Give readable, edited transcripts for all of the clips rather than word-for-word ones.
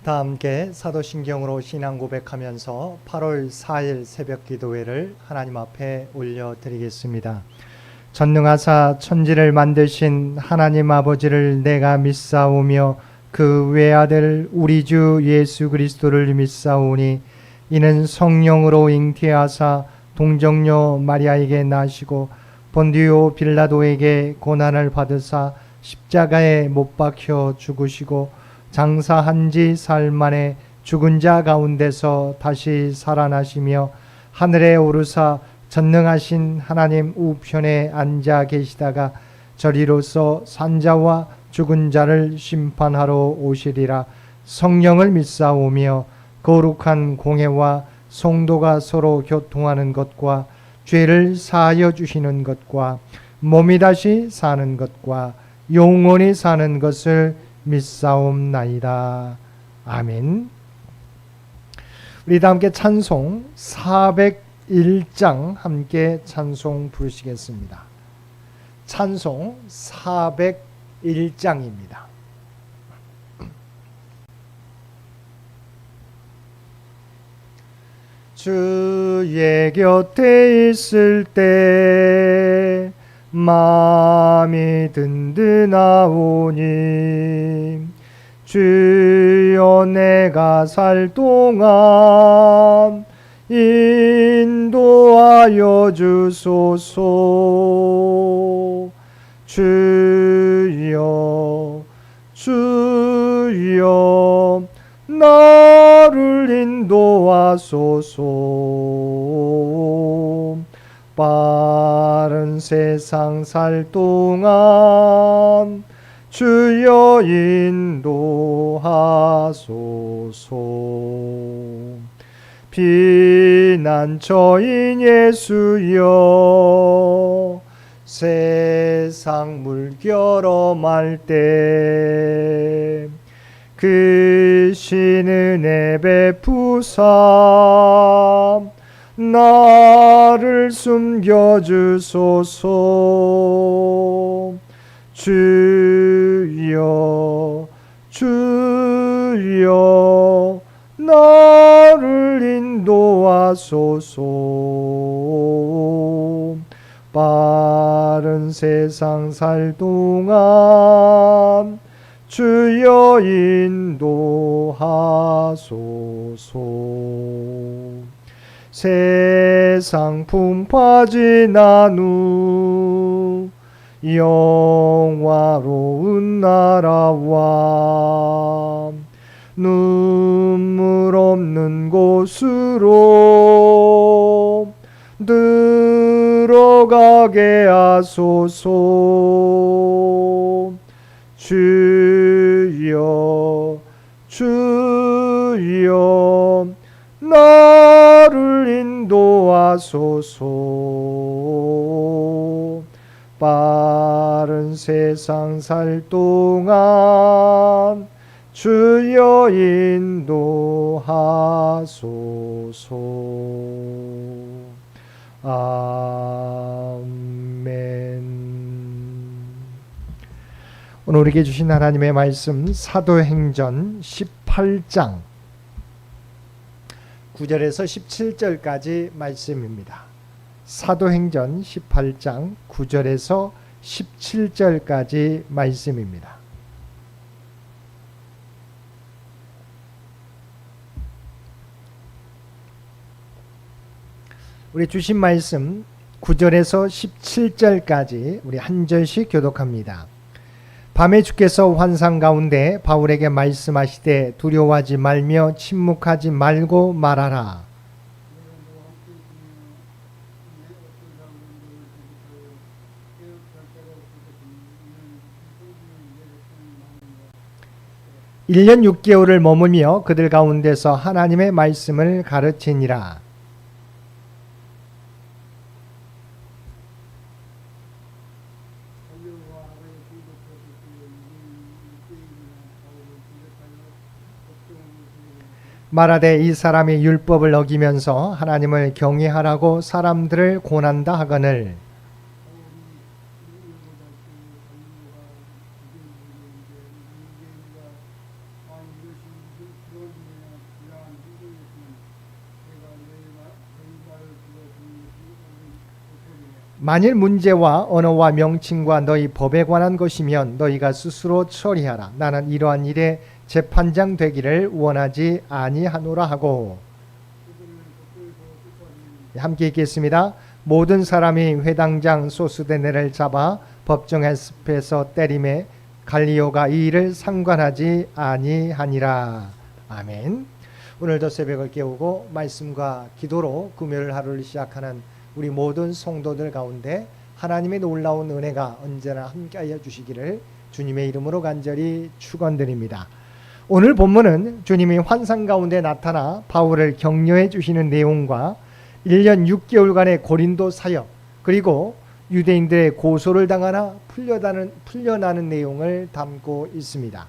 다 함께 사도신경으로 신앙 고백하면서 8월 4일 새벽 기도회를 하나님 앞에 올려드리겠습니다. 전능하사 천지를 만드신 하나님 아버지를 내가 믿사오며 그 외아들 우리 주 예수 그리스도를 믿사오니 이는 성령으로 잉태하사 동정녀 마리아에게 나시고 본디오 빌라도에게 고난을 받으사 십자가에 못 박혀 죽으시고 장사한 지 사흘 만에 죽은 자 가운데서 다시 살아나시며 하늘에 오르사 전능하신 하나님 우편에 앉아 계시다가 저리로서 산자와 죽은 자를 심판하러 오시리라. 성령을 믿사오며 거룩한 공회와 성도가 서로 교통하는 것과 죄를 사하여 주시는 것과 몸이 다시 사는 것과 영원히 사는 것을 믿사옵나이다. 아멘. 우리 다 함께 찬송 401장 함께 찬송 부르시겠습니다. 찬송 401장입니다. 주의 곁에 있을 때 마음이 든든하오니 주여 내가 살 동안 인도하여 주소서. 주여 주여 나를 인도하소서. 빠른 세상 살 동안 주여 인도하소서. 피난처인 예수여 세상 물결엄할 때 크신 은혜 베푸사 나를 숨겨주소서. 주여 주여 나를 인도하소서. 빠른 세상 살 동안 주여 인도하소서. 세상 품파진 후 영화로운 나라와 눈물 없는 곳으로 들어가게 하소서. 주여 주여 나를 인도하소서. 빠른 세상 살 동안 주여 인도하소서. 아멘. 오늘 우리에게 주신 하나님의 말씀 사도행전 18장 9절에서 17절까지 말씀입니다. 사도행전 18장 9절에서 17절까지 말씀입니다. 우리 주신 말씀 9절에서 17절까지 우리 한 절씩 교독합니다. 밤에 주께서 환상 가운데 바울에게 말씀하시되 두려워하지 말며 침묵하지 말고 말하라. (1년 6개월을) 머물며 그들 가운데서 하나님의 말씀을 가르치니라. 말하되 이 사람이 율법을 어기면서 하나님을 경외하라고 사람들을 권한다 하거늘 만일 문제와 언어와 명칭과 너희 법에 관한 것이면 너희가 스스로 처리하라. 나는 이러한 일에 재판장 되기를 원하지 아니하노라 하고. 함께 읽겠습니다. 모든 사람이 회당장 소스데네를 잡아 법정에서 때리매 갈리오가 이 일을 상관하지 아니하니라. 아멘. 오늘도 새벽을 깨우고 말씀과 기도로 금요일 하루를 시작하는 우리 모든 성도들 가운데 하나님의 놀라운 은혜가 언제나 함께하여 주시기를 주님의 이름으로 간절히 축원드립니다. 오늘 본문은 주님이 환상 가운데 나타나 바울을 격려해 주시는 내용과 1년 6개월간의 고린도 사역, 그리고 유대인들의 고소를 당하나 풀려나는 내용을 담고 있습니다.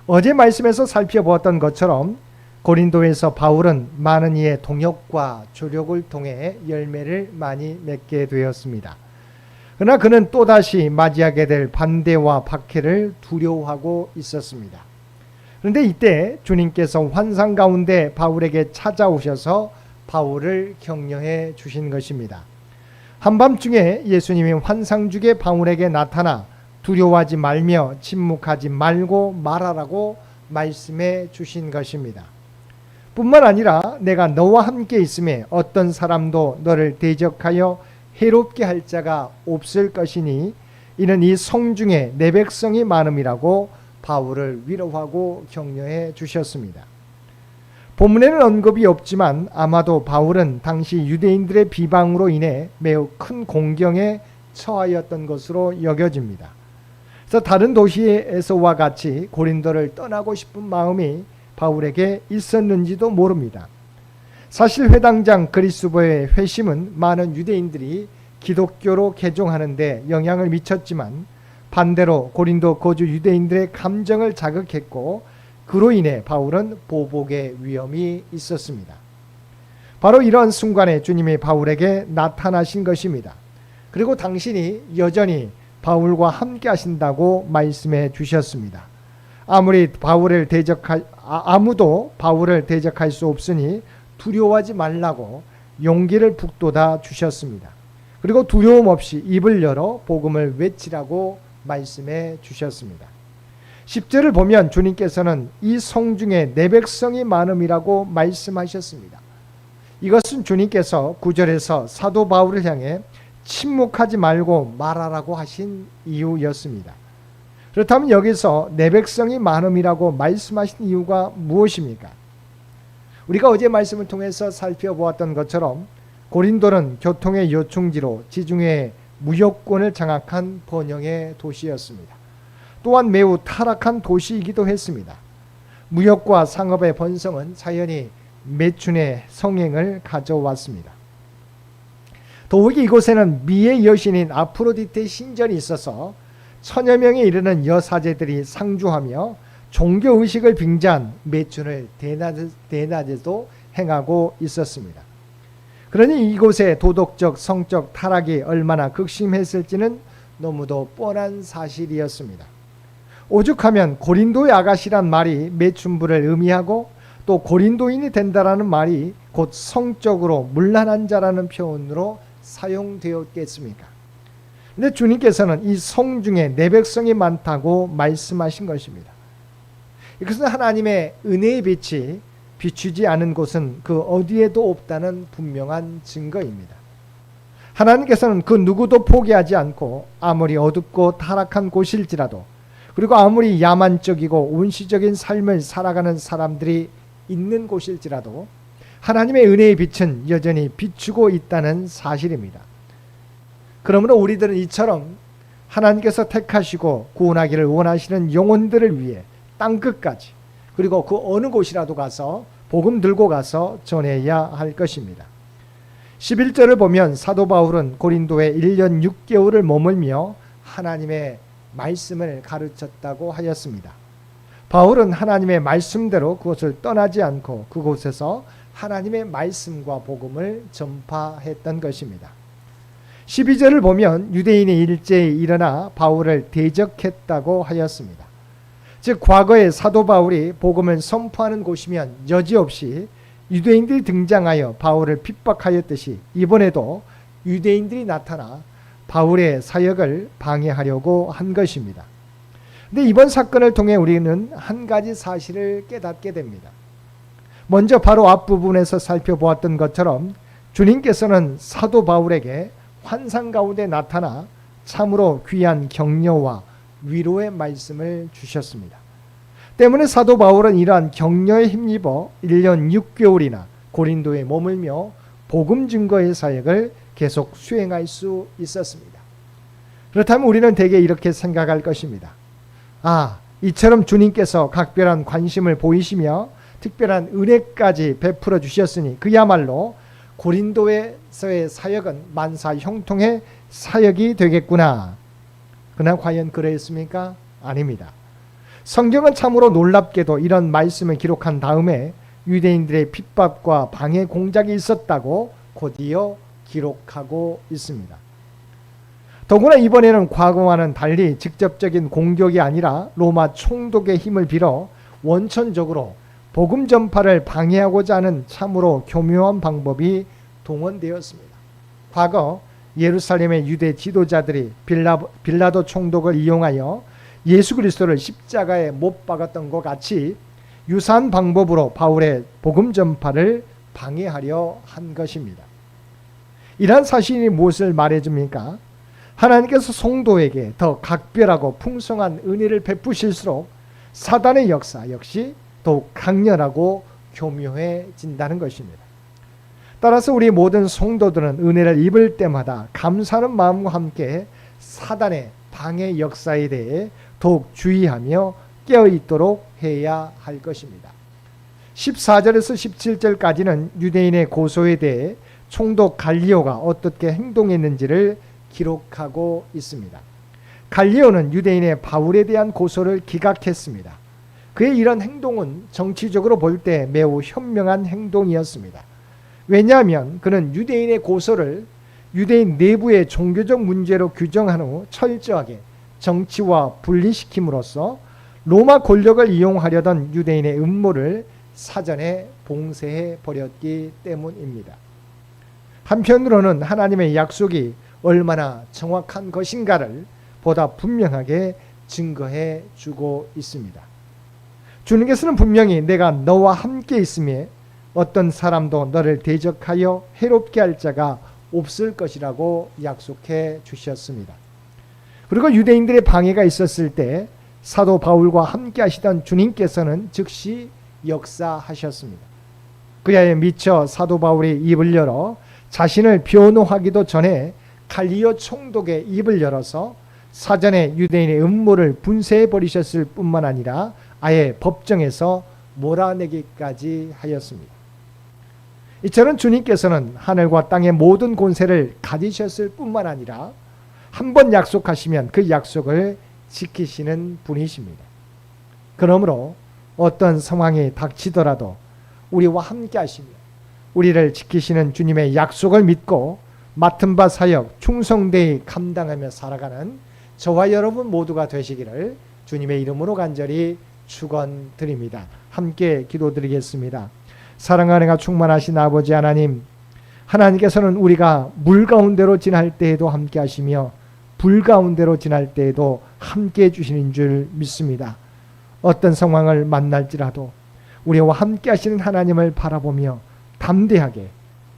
어제 말씀에서 살펴보았던 것처럼 고린도에서 바울은 많은 이의 동역과 조력을 통해 열매를 많이 맺게 되었습니다. 그러나 그는 또다시 맞이하게 될 반대와 박해를 두려워하고 있었습니다. 그런데 이때 주님께서 환상 가운데 바울에게 찾아오셔서 바울을 격려해 주신 것입니다. 한밤중에 예수님이 환상 중에 바울에게 나타나 두려워하지 말며 침묵하지 말고 말하라고 말씀해 주신 것입니다. 뿐만 아니라 내가 너와 함께 있음에 어떤 사람도 너를 대적하여 해롭게 할 자가 없을 것이니 이는 이 성중에 내 백성이 많음이라고 바울을 위로하고 격려해 주셨습니다. 본문에는 언급이 없지만 아마도 바울은 당시 유대인들의 비방으로 인해 매우 큰 공경에 처하였던 것으로 여겨집니다. 그래서 다른 도시에서와 같이 고린도를 떠나고 싶은 마음이 바울에게 있었는지도 모릅니다. 사실 회당장 그리스도의 회심은 많은 유대인들이 기독교로 개종하는데 영향을 미쳤지만 반대로 고린도 거주 유대인들의 감정을 자극했고 그로 인해 바울은 보복의 위험이 있었습니다. 바로 이런 순간에 주님이 바울에게 나타나신 것입니다. 그리고 당신이 여전히 바울과 함께 하신다고 말씀해 주셨습니다. 아무도 바울을 대적할 수 없으니 두려워하지 말라고 용기를 북돋아 주셨습니다. 그리고 두려움 없이 입을 열어 복음을 외치라고 말씀해 주셨습니다. 10절을 보면 주님께서는 이 성중에 내 백성이 많음이라고 말씀하셨습니다. 이것은 주님께서 9절에서 사도 바울을 향해 침묵하지 말고 말하라고 하신 이유였습니다. 그렇다면 여기서 내 백성이 많음이라고 말씀하신 이유가 무엇입니까? 우리가 어제 말씀을 통해서 살펴보았던 것처럼 고린도는 교통의 요충지로 지중해 무역권을 장악한 번영의 도시였습니다. 또한 매우 타락한 도시이기도 했습니다. 무역과 상업의 번성은 자연히 매춘의 성행을 가져왔습니다. 더욱이 이곳에는 미의 여신인 아프로디테 신전이 있어서 천여 명에 이르는 여사제들이 상주하며 종교의식을 빙자한 매춘을 대낮에도 행하고 있었습니다. 그러니 이곳의 도덕적 성적 타락이 얼마나 극심했을지는 너무도 뻔한 사실이었습니다. 오죽하면 고린도의 아가씨란 말이 매춘부를 의미하고 또 고린도인이 된다라는 말이 곧 성적으로 문란한 자라는 표현으로 사용되었겠습니까? 근데 주님께서는 이 성중에 내 백성이 많다고 말씀하신 것입니다. 이것은 하나님의 은혜의 빛이 비추지 않은 곳은 그 어디에도 없다는 분명한 증거입니다. 하나님께서는 그 누구도 포기하지 않고 아무리 어둡고 타락한 곳일지라도 그리고 아무리 야만적이고 원시적인 삶을 살아가는 사람들이 있는 곳일지라도 하나님의 은혜의 빛은 여전히 비추고 있다는 사실입니다. 그러므로 우리들은 이처럼 하나님께서 택하시고 구원하기를 원하시는 영혼들을 위해 땅끝까지 그리고 그 어느 곳이라도 가서 복음 들고 가서 전해야 할 것입니다. 11절을 보면 사도 바울은 고린도에 1년 6개월을 머물며 하나님의 말씀을 가르쳤다고 하였습니다. 바울은 하나님의 말씀대로 그곳을 떠나지 않고 그곳에서 하나님의 말씀과 복음을 전파했던 것입니다. 12절을 보면 유대인이 일제히 일어나 바울을 대적했다고 하였습니다. 즉 과거에 사도 바울이 복음을 선포하는 곳이면 여지없이 유대인들이 등장하여 바울을 핍박하였듯이 이번에도 유대인들이 나타나 바울의 사역을 방해하려고 한 것입니다. 근데 이번 사건을 통해 우리는 한 가지 사실을 깨닫게 됩니다. 먼저 바로 앞부분에서 살펴보았던 것처럼 주님께서는 사도 바울에게 환상 가운데 나타나 참으로 귀한 격려와 위로의 말씀을 주셨습니다. 때문에 사도 바울은 이러한 격려에 힘입어 1년 6개월이나 고린도에 머물며 복음 증거의 사역을 계속 수행할 수 있었습니다. 그렇다면 우리는 대개 이렇게 생각할 것입니다. 이처럼 주님께서 각별한 관심을 보이시며 특별한 은혜까지 베풀어 주셨으니 그야말로 고린도에서의 사역은 만사 형통의 사역이 되겠구나. 그러나 과연 그랬습니까? 아닙니다. 성경은 참으로 놀랍게도 이런 말씀을 기록한 다음에 유대인들의 핍박과 방해 공작이 있었다고 곧이어 기록하고 있습니다. 더구나 이번에는 과거와는 달리 직접적인 공격이 아니라 로마 총독의 힘을 빌어 원천적으로 복음 전파를 방해하고자 하는 참으로 교묘한 방법이 동원되었습니다. 과거 예루살렘의 유대 지도자들이 빌라도 총독을 이용하여 예수 그리스도를 십자가에 못 박았던 것 같이 유사한 방법으로 바울의 복음 전파를 방해하려 한 것입니다. 이러한 사실이 무엇을 말해줍니까? 하나님께서 성도에게 더 각별하고 풍성한 은혜를 베푸실수록 사단의 역사 역시 더욱 강렬하고 교묘해진다는 것입니다. 따라서 우리 모든 성도들은 은혜를 입을 때마다 감사하는 마음과 함께 사단의 방해 역사에 대해 더욱 주의하며 깨어있도록 해야 할 것입니다. 14절에서 17절까지는 유대인의 고소에 대해 총독 갈리오가 어떻게 행동했는지를 기록하고 있습니다. 갈리오는 유대인의 바울에 대한 고소를 기각했습니다. 그의 이런 행동은 정치적으로 볼 때 매우 현명한 행동이었습니다. 왜냐하면 그는 유대인의 고소를 유대인 내부의 종교적 문제로 규정한 후 철저하게 정치와 분리시킴으로써 로마 권력을 이용하려던 유대인의 음모를 사전에 봉쇄해 버렸기 때문입니다. 한편으로는 하나님의 약속이 얼마나 정확한 것인가를 보다 분명하게 증거해 주고 있습니다. 주님께서는 분명히 내가 너와 함께 있음에 어떤 사람도 너를 대적하여 해롭게 할 자가 없을 것이라고 약속해 주셨습니다. 그리고 유대인들의 방해가 있었을 때 사도 바울과 함께 하시던 주님께서는 즉시 역사하셨습니다. 그리하여 미처 사도 바울이 입을 열어 자신을 변호하기도 전에 갈리오 총독의 입을 열어서 사전에 유대인의 음모를 분쇄해 버리셨을 뿐만 아니라 아예 법정에서 몰아내기까지 하였습니다. 이처럼 주님께서는 하늘과 땅의 모든 권세를 가지셨을 뿐만 아니라 한 번 약속하시면 그 약속을 지키시는 분이십니다. 그러므로 어떤 상황이 닥치더라도 우리와 함께 하시며 우리를 지키시는 주님의 약속을 믿고 맡은 바 사역 충성되이 감당하며 살아가는 저와 여러분 모두가 되시기를 주님의 이름으로 간절히 축원드립니다. 함께 기도드리겠습니다. 사랑하는 충만하신 아버지 하나님, 하나님께서는 우리가 물 가운데로 지날 때에도 함께 하시며 불 가운데로 지날 때에도 함께 해주시는 줄 믿습니다. 어떤 상황을 만날지라도 우리와 함께 하시는 하나님을 바라보며 담대하게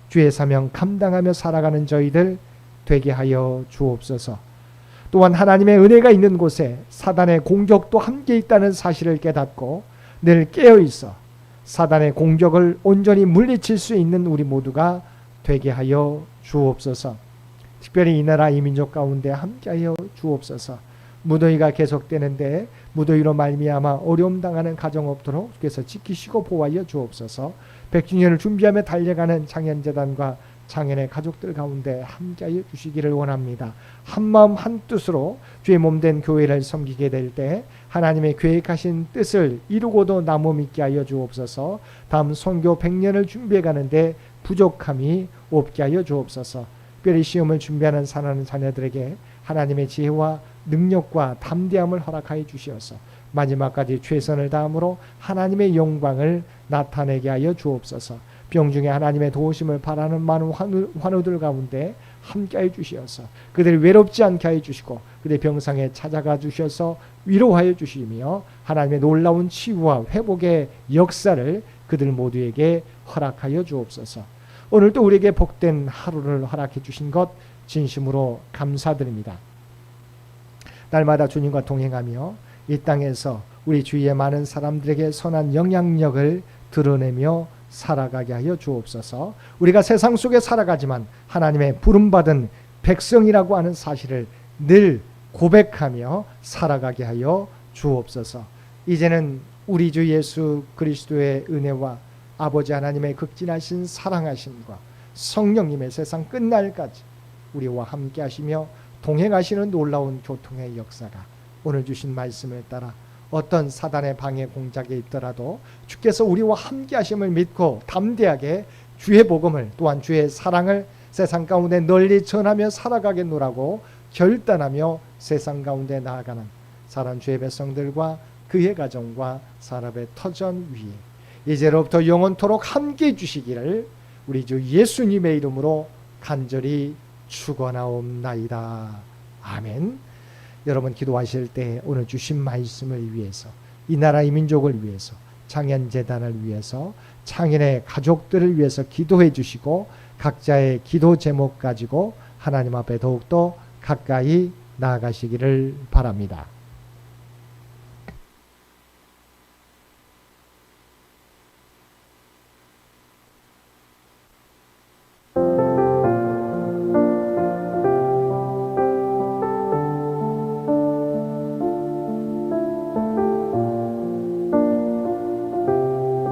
주의 사명 감당하며 살아가는 저희들 되게 하여 주옵소서. 또한 하나님의 은혜가 있는 곳에 사단의 공격도 함께 있다는 사실을 깨닫고 늘 깨어있어 사단의 공격을 온전히 물리칠 수 있는 우리 모두가 되게 하여 주옵소서. 특별히 이 나라 이 민족 가운데 함께하여 주옵소서. 무더위가 계속되는데 무더위로 말미암아 어려움 당하는 가정 없도록 주께서 지키시고 보호하여 주옵소서. 100주년을 준비하며 달려가는 장현재단과 장현의 가족들 가운데 함께하여 주시기를 원합니다. 한마음 한뜻으로 주의 몸된 교회를 섬기게 될 때 하나님의 계획하신 뜻을 이루고도 나무 믿게 하여 주옵소서. 다음 선교 100년을 준비해 가는데 부족함이 없게 하여 주옵소서. 특별히 시험을 준비하는 사랑하는 자녀들에게 하나님의 지혜와 능력과 담대함을 허락하여 주시어서 마지막까지 최선을 다함으로 하나님의 영광을 나타내게 하여 주옵소서. 병중에 하나님의 도우심을 바라는 많은 환우들 가운데 함께해 주시어서 그들이 외롭지 않게 해 주시고 그들의 병상에 찾아가 주셔서 위로하여 주시며 하나님의 놀라운 치유와 회복의 역사를 그들 모두에게 허락하여 주옵소서. 오늘도 우리에게 복된 하루를 허락해 주신 것 진심으로 감사드립니다. 날마다 주님과 동행하며 이 땅에서 우리 주위의 많은 사람들에게 선한 영향력을 드러내며 살아가게 하여 주옵소서. 우리가 세상 속에 살아가지만 하나님의 부름받은 백성이라고 하는 사실을 늘 고백하며 살아가게 하여 주옵소서. 이제는 우리 주 예수 그리스도의 은혜와 아버지 하나님의 극진하신 사랑하심과 성령님의 세상 끝날까지 우리와 함께 하시며 동행하시는 놀라운 교통의 역사가 오늘 주신 말씀을 따라 어떤 사단의 방해 공작에 있더라도 주께서 우리와 함께 하심을 믿고 담대하게 주의 복음을 또한 주의 사랑을 세상 가운데 널리 전하며 살아가겠노라고 결단하며 세상 가운데 나아가는 사랑 주의 백성들과 그의 가정과 산업의 터전 위에 이제로부터 영원토록 함께 해주시기를 우리 주 예수님의 이름으로 간절히 축원하옵나이다. 아멘. 여러분 기도하실 때 오늘 주신 말씀을 위해서 이 나라 이 민족을 위해서 창현재단을 위해서 창현의 가족들을 위해서 기도해 주시고 각자의 기도 제목 가지고 하나님 앞에 더욱더 가까이 나아가시기를 바랍니다.